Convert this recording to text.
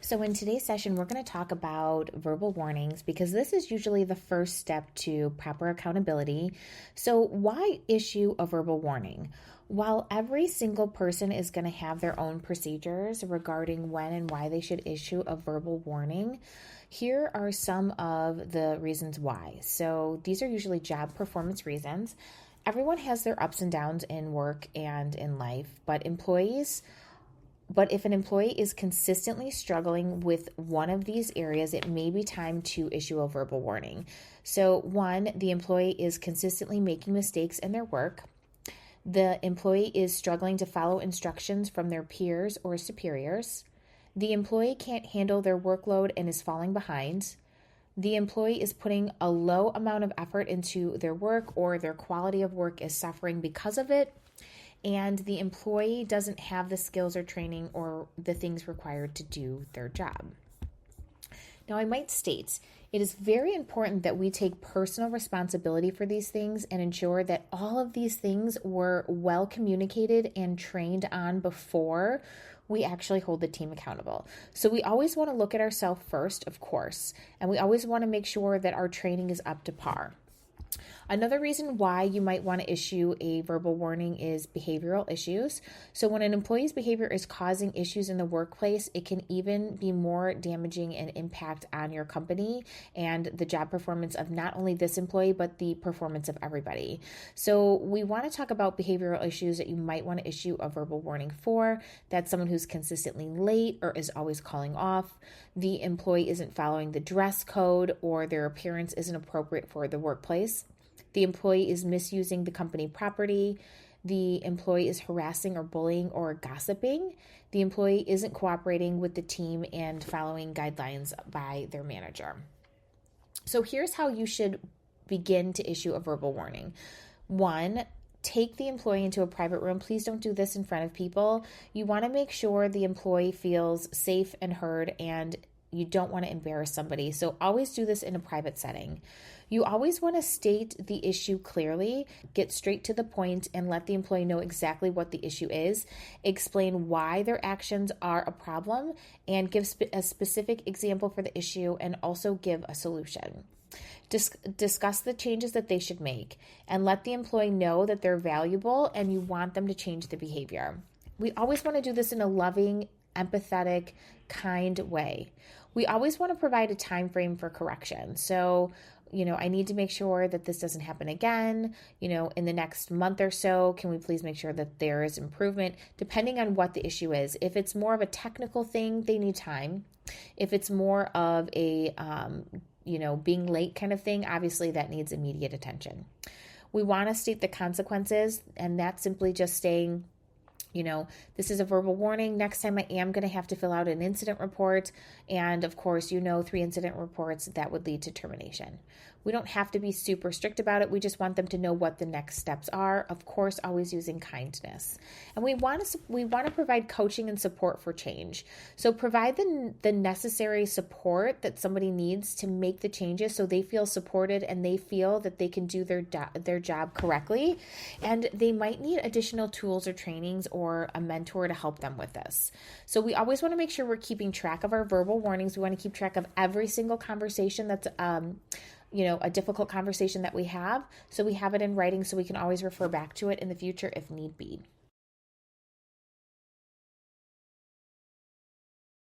So, in today's session, we're going to talk about verbal warnings because this is usually the first step to proper accountability. So, why issue a verbal warning? While every single person is going to have their own procedures regarding when and why they should issue a verbal warning, here are some of the reasons why. So, these are usually job performance reasons. Everyone has their ups and downs in work and in life, but if an employee is consistently struggling with one of these areas, it may be time to issue a verbal warning. So, one, the employee is consistently making mistakes in their work. The employee is struggling to follow instructions from their peers or superiors. The employee can't handle their workload and is falling behind. The employee is putting a low amount of effort into their work, or their quality of work is suffering because of it. And the employee doesn't have the skills or training or the things required to do their job. Now, I might state, it is very important that we take personal responsibility for these things and ensure that all of these things were well communicated and trained on before we actually hold the team accountable. So we always want to look at ourselves first, of course, and we always want to make sure that our training is up to par. Another reason why you might want to issue a verbal warning is behavioral issues. So when an employee's behavior is causing issues in the workplace, it can even be more damaging and impact on your company and the job performance of not only this employee, but the performance of everybody. So we want to talk about behavioral issues that you might want to issue a verbal warning for. That's someone who's consistently late or is always calling off. The employee isn't following the dress code, or their appearance isn't appropriate for the workplace. The employee is misusing the company property. The employee is harassing or bullying or gossiping. The employee isn't cooperating with the team and following guidelines by their manager. So here's how you should begin to issue a verbal warning. One, take the employee into a private room. Please don't do this in front of people. You want to make sure the employee feels safe and heard, and you don't want to embarrass somebody. So always do this in a private setting. You always want to state the issue clearly, get straight to the point, and let the employee know exactly what the issue is. Explain why their actions are a problem, and give a specific example for the issue, and also give a solution. Discuss the changes that they should make, and let the employee know that they're valuable and you want them to change the behavior. We always want to do this in a loving, empathetic, kind way. We always want to provide a time frame for correction. So, I need to make sure that this doesn't happen again. In the next month or so, can we please make sure that there is improvement, depending on what the issue is. If it's more of a technical thing, they need time. If it's more of a, being late kind of thing, obviously that needs immediate attention. We want to state the consequences, and that's simply just saying, this is a verbal warning. Next time I am going to have to fill out an incident report. And of course, 3 incident reports that would lead to termination. We don't have to be super strict about it. We just want them to know what the next steps are. Of course, always using kindness. And we want to provide coaching and support for change. So provide the necessary support that somebody needs to make the changes so they feel supported and they feel that they can do their job correctly. And they might need additional tools or trainings or a mentor to help them with this. So we always want to make sure we're keeping track of our verbal warnings. We want to keep track of every single conversation that's a difficult conversation that we have. So we have it in writing so we can always refer back to it in the future if need be.